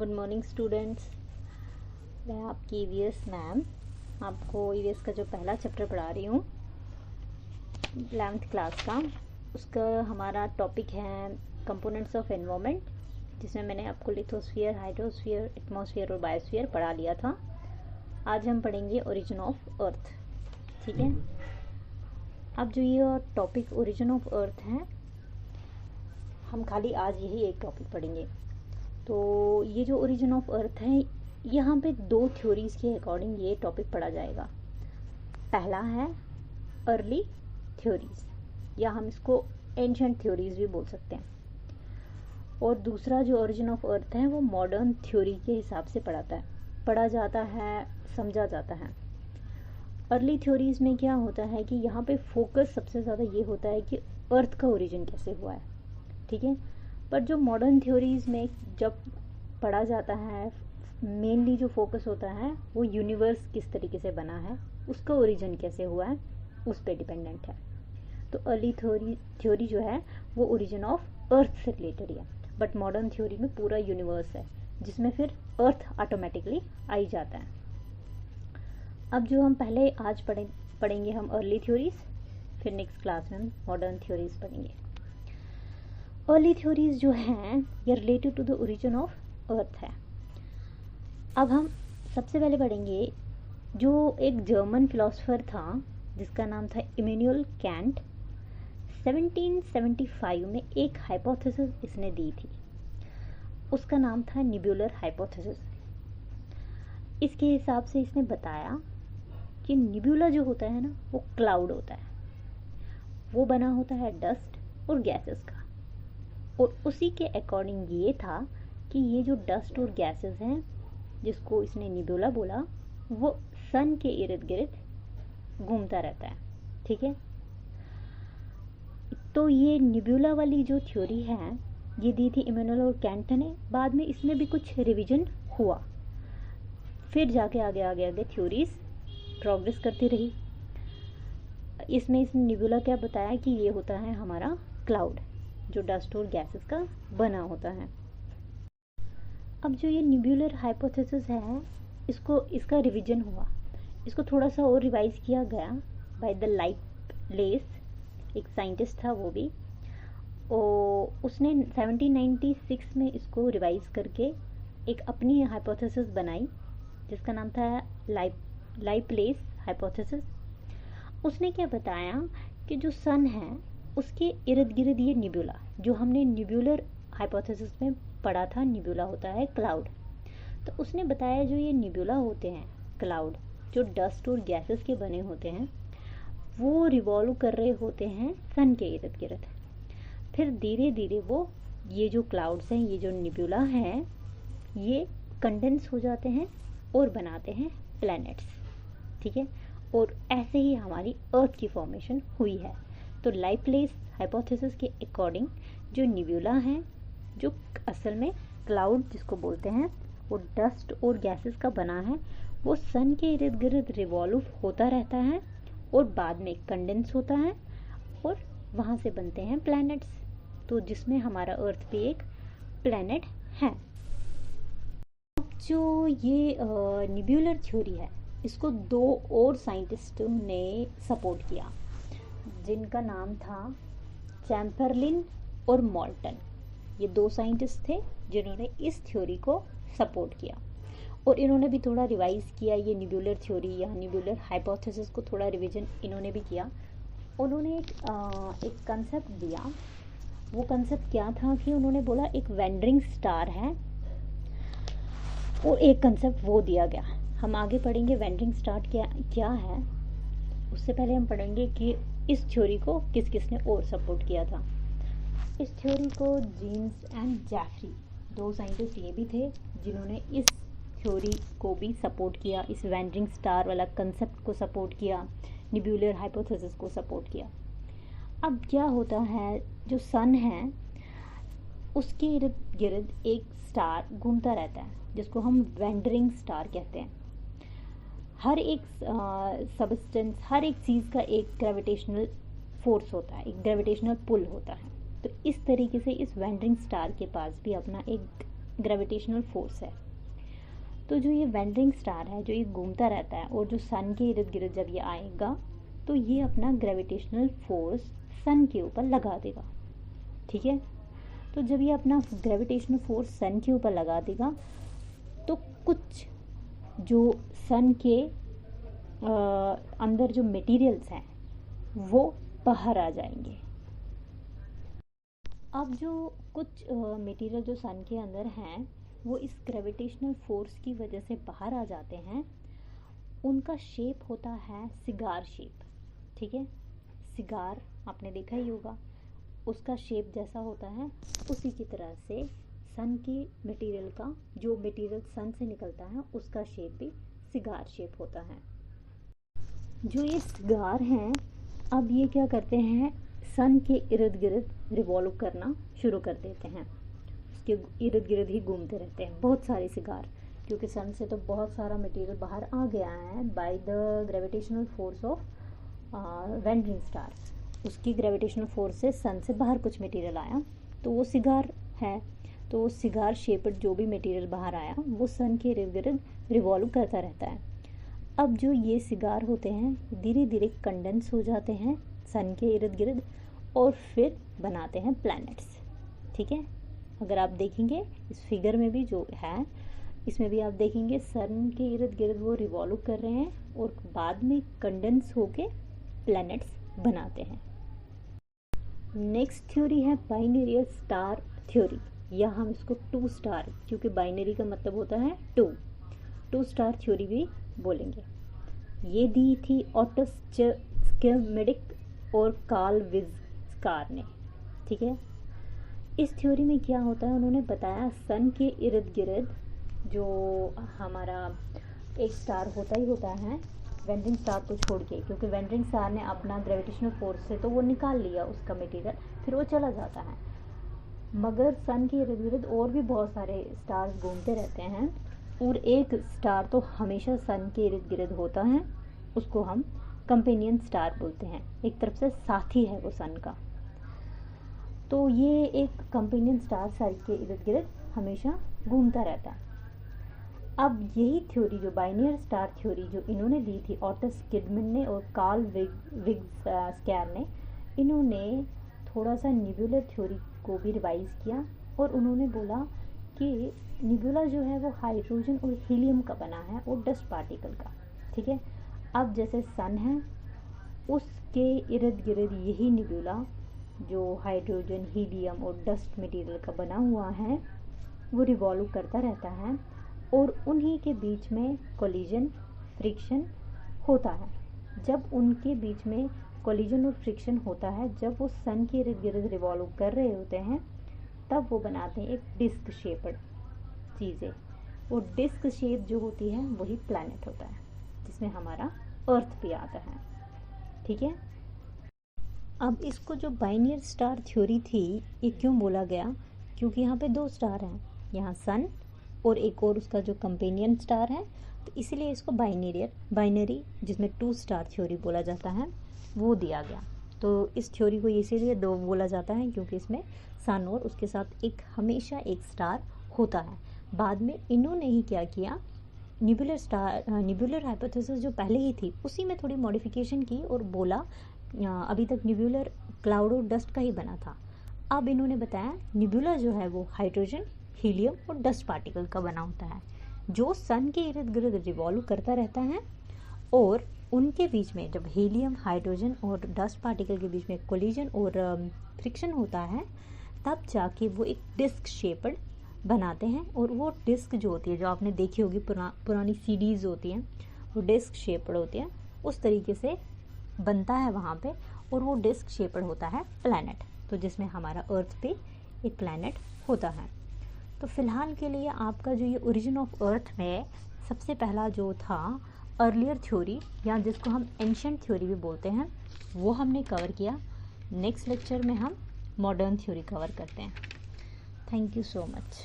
Good morning students. मैं आपकी EVS ma'am आपको ईवीएस का जो पहला चैप्टर पढ़ा रही हूँ 11th क्लास का। उसका हमारा टॉपिक है कंपोनेंट्स ऑफ एनवायरनमेंट, जिसमें मैंने आपको लिथोस्फीयर, हाइड्रोस्फीयर, एटमॉस्फेयर और बायोस्फीयर पढ़ा लिया था। आज हम पढ़ेंगे ओरिजिन ऑफ अर्थ। ठीक है, अब जो ये टॉपिक ओरिजिन ऑफ अर्थ है, हम खाली आज यही एक टॉपिक पढ़ेंगे। तो ये जो ओरिजिन ऑफ अर्थ है, यहाँ पे दो थ्योरीज के अकॉर्डिंग ये टॉपिक पढ़ा जाएगा। पहला है अर्ली थ्योरीज, या हम इसको एंशिएंट थ्योरीज भी बोल सकते हैं, और दूसरा जो ओरिजिन ऑफ अर्थ है वो मॉडर्न थ्योरी के हिसाब से पढ़ा जाता है, समझा जाता है। अर्ली थ्योरीज में क्या होता है कि यहाँ पे फोकस सबसे ज़्यादा ये होता है कि अर्थ का ओरिजिन कैसे हुआ है। ठीक है, पर जो मॉडर्न थ्योरीज में जब पढ़ा जाता है, मेनली जो फोकस होता है वो यूनिवर्स किस तरीके से बना है, उसका ओरिजिन कैसे हुआ है, उस पर डिपेंडेंट है। तो अर्ली थ्योरी जो है वो ओरिजिन ऑफ अर्थ से रिलेटेड है, बट मॉडर्न थ्योरी में पूरा यूनिवर्स है, जिसमें फिर अर्थ ऑटोमेटिकली आ ही जाता है। अब जो हम पहले आज पढ़ेंगे हम अर्ली थ्योरीज, फिर नेक्स्ट क्लास में हम मॉडर्न थ्योरीज पढ़ेंगे। अर्ली थ्योरीज जो हैं ये related to the origin of earth है। अब हम सबसे पहले पढ़ेंगे जो एक जर्मन फिलोसोफर था जिसका नाम था इमैनुअल कैंट। 1775 में एक हाइपोथेसिस इसने दी थी, उसका नाम था निब्यूलर हाइपोथेसिस। इसके हिसाब से इसने बताया कि निब्यूला जो होता है ना, वो क्लाउड होता है, वो बना होता है डस्ट और गैसेस का, और उसी के अकॉर्डिंग ये था कि ये जो डस्ट और गैसेस हैं, जिसको इसने निब्यूला बोला, वो सन के इर्द गिर्द घूमता रहता है। ठीक है, तो ये निब्यूला वाली जो थ्योरी है ये दी थी इमैनुअल और कैंट ने। बाद में इसमें भी कुछ रिवीजन हुआ, फिर जाके आगे थ्योरीज प्रोग्रेस करती रही। इसमें इसने निब्यूला क्या बताया कि ये होता है हमारा क्लाउड, जो डस्ट और गैसेस का बना होता है। अब जो ये निब्यूलर हाइपोथेसिस है, इसका रिवीजन हुआ, इसको थोड़ा सा और रिवाइज किया गया बाय द लाइपलेस, एक साइंटिस्ट था वो भी, और उसने 1796 में इसको रिवाइज करके एक अपनी हाइपोथेसिस बनाई, जिसका नाम था लाइपलेस हाइपोथेसिस। उसने क्या बताया कि जो सन है उसके इर्द गिर्द ये निब्यूला, जो हमने निब्यूलर हाइपोथेसिस में पढ़ा था, निब्यूला होता है क्लाउड। तो उसने बताया जो ये निब्यूला होते हैं क्लाउड, जो डस्ट और गैसेस के बने होते हैं, वो रिवॉल्व कर रहे होते हैं सन के इर्द गिर्द। फिर धीरे धीरे वो ये जो क्लाउड्स हैं, ये जो निब्यूला हैं, ये कंडेंस हो जाते हैं और बनाते हैं प्लैनेट्स। ठीक है, और ऐसे ही हमारी अर्थ की फॉर्मेशन हुई है। तो लाइपलेस हाइपोथेसिस के अकॉर्डिंग जो निब्यूला हैं, जो असल में क्लाउड जिसको बोलते हैं, वो डस्ट और गैसेस का बना है, वो सन के इर्द गिर्द रिवॉल्व होता रहता है और बाद में कंडेंस होता है और वहाँ से बनते हैं प्लैनेट्स। तो जिसमें हमारा अर्थ भी एक प्लैनेट है। अब जो ये निब्यूलर थ्योरी है, इसको दो और साइंटिस्टों ने सपोर्ट किया, जिनका नाम था चैम्बरलिन और मोल्टन। ये दो साइंटिस्ट थे जिन्होंने इस थ्योरी को सपोर्ट किया, और इन्होंने भी थोड़ा रिवाइज किया ये निब्यूलर थ्योरी या निब्यूलर हाइपोथेसिस को, थोड़ा रिवीजन इन्होंने भी किया। उन्होंने एक कंसेप्ट दिया। वो कंसेप्ट क्या था कि उन्होंने बोला एक वेंडरिंग स्टार है, और एक कंसेप्ट वो दिया गया। हम आगे पढ़ेंगे वेंडरिंग स्टार क्या है। उससे पहले हम पढ़ेंगे कि इस थ्योरी को किस किसने और सपोर्ट किया था। इस थ्योरी को जीन्स एंड जेफरी, दो साइंटिस्ट ये भी थे जिन्होंने इस थ्योरी को भी सपोर्ट किया, इस वेंडरिंग स्टार वाला कंसेप्ट को सपोर्ट किया, निब्यूलर हाइपोथेसिस को सपोर्ट किया। अब क्या होता है, जो सन है उसके इर्द गिर्द एक स्टार घूमता रहता है, जिसको हम वेंडरिंग स्टार कहते हैं। हर एक सबस्टेंस, हर एक चीज़ का एक ग्रेविटेशनल फोर्स होता है, एक ग्रेविटेशनल पुल होता है। तो इस तरीके से इस वेंडरिंग स्टार के पास भी अपना एक ग्रेविटेशनल फोर्स है। तो जो ये वेंडरिंग स्टार है, जो ये घूमता रहता है और जो सन के इर्द गिर्द जब ये आएगा तो ये अपना ग्रेविटेशनल फोर्स सन के ऊपर लगा देगा। ठीक है, तो जब ये अपना ग्रेविटेशनल फोर्स सन के ऊपर लगा देगा तो कुछ जो सन के अंदर जो मटेरियल्स हैं वो बाहर आ जाएंगे। अब जो कुछ मटेरियल जो सन के अंदर हैं वो इस ग्रेविटेशनल फोर्स की वजह से बाहर आ जाते हैं। उनका शेप होता है सिगार शेप। ठीक है, सिगार आपने देखा ही होगा, उसका शेप जैसा होता है उसी की तरह से सन की मटेरियल का, जो मटेरियल सन से निकलता है उसका शेप भी सिगार शेप होता है। जो ये सिगार हैं अब ये क्या करते हैं, सन के इर्द गिर्द रिवॉल्व करना शुरू कर देते हैं, उसके इर्द गिर्द ही घूमते रहते हैं बहुत सारे सिगार, क्योंकि सन से तो बहुत सारा मटेरियल बाहर आ गया है by the gravitational force of wandering stars. उसकी ग्रेविटेशनल फोर्स से सन से बाहर कुछ मटेरियल आया तो वो सिगार है। तो सिगार शेप्ड जो भी मटेरियल बाहर आया वो सन के इर्द गिर्द रिवॉल्व करता रहता है। अब जो ये सिगार होते हैं धीरे धीरे कंडेंस हो जाते हैं सन के इर्द गिर्द और फिर बनाते हैं प्लैनेट्स। ठीक है, अगर आप देखेंगे इस फिगर में भी जो है, इसमें भी आप देखेंगे सन के इर्द गिर्द वो रिवॉल्व कर रहे हैं और बाद में कंडेंस होके प्लैनेट्स बनाते हैं। नेक्स्ट थ्योरी है बाइनरी स्टार थ्योरी, या हम इसको टू स्टार, क्योंकि बाइनरी का मतलब होता है टू स्टार थ्योरी भी बोलेंगे। ये दी थी ऑटस स्किमेडिक और कार्ल विज़कार ने। ठीक है, इस थ्योरी में क्या होता है, उन्होंने बताया सन के इर्द गिर्द जो हमारा एक स्टार होता ही होता है वेंडरिंग स्टार को छोड़ के, क्योंकि वेंडरिंग स्टार ने अपना ग्रेविटेशनल फोर्स से तो वो निकाल लिया उसका मटेरियल, फिर वो चला जाता है, मगर सन के इर्द गिर्द और भी बहुत सारे स्टार्स घूमते रहते हैं और एक स्टार तो हमेशा सन के इर्द गिर्द होता है, उसको हम कंपेनियन स्टार बोलते हैं, एक तरफ से साथी है वो सन का। तो ये एक कंपेनियन स्टार सन के इर्द गिर्द हमेशा घूमता रहता है। अब यही थ्योरी जो बाइनरी स्टार थ्योरी जो इन्होंने दी थी ऑटस किडमैन ने और कार्ल विज़कार ने, इन्होंने थोड़ा सा निब्यूलर थ्योरी को भी रिवाइज किया और उन्होंने बोला कि निब्यूला जो है वो हाइड्रोजन और हीलियम का बना है और डस्ट पार्टिकल का। ठीक है, अब जैसे सन है उसके इर्द गिर्द यही निब्यूला जो हाइड्रोजन, हीलियम और डस्ट मटेरियल का बना हुआ है वो रिवॉल्व करता रहता है और उन्हीं के बीच में कोलिजन, फ्रिक्शन होता है। जब उनके बीच में कोलिजन और फ्रिक्शन होता है, जब वो सन के इर्द गिर्द रिवॉल्व कर रहे होते हैं, तब वो बनाते हैं एक डिस्क शेप्ड चीज़ें, और डिस्क शेप जो होती है वही प्लैनेट होता है, जिसमें हमारा अर्थ भी आता है। ठीक है, अब इसको जो बाइनरी स्टार थ्योरी थी ये क्यों बोला गया, क्योंकि यहाँ पे दो स्टार हैं, यहाँ सन और एक और उसका जो कंपेनियन स्टार है, तो इसीलिए इसको बाइनरी जिसमें टू स्टार थ्योरी बोला जाता है वो दिया गया। तो इस थ्योरी को इसीलिए दो बोला जाता है क्योंकि इसमें सन और उसके साथ एक हमेशा एक स्टार होता है। बाद में इन्होंने ही क्या किया, निब्यूलर हाइपोथेसिस जो पहले ही थी उसी में थोड़ी मॉडिफिकेशन की और बोला अभी तक निब्यूलर क्लाउड और डस्ट का ही बना था। अब इन्होंने बताया निब्यूला जो है वो हाइड्रोजन, हीलियम और डस्ट पार्टिकल का बना होता है जो सन के इर्द गिर्द रिवॉल्व करता रहता है, और उनके बीच में जब हीलियम, हाइड्रोजन और डस्ट पार्टिकल के बीच में कोलिजन और फ्रिक्शन होता है तब जाके वो एक डिस्क शेप्ड बनाते हैं। और वो डिस्क जो होती है, जो आपने देखी होगी पुरानी सीडीज होती हैं, वो डिस्क शेप्ड होती है, उस तरीके से बनता है वहाँ पे, और वो डिस्क शेप्ड होता है प्लैनेट, तो जिसमें हमारा अर्थ पे एक प्लैनेट होता है। तो फिलहाल के लिए आपका जो ये ओरिजिन ऑफ अर्थ में सबसे पहला जो था अर्लियर थ्योरी, या जिसको हम एंशिएंट थ्योरी भी बोलते हैं, वो हमने कवर किया। नेक्स्ट लेक्चर में हम मॉडर्न थ्योरी कवर करते हैं। Thank you so much.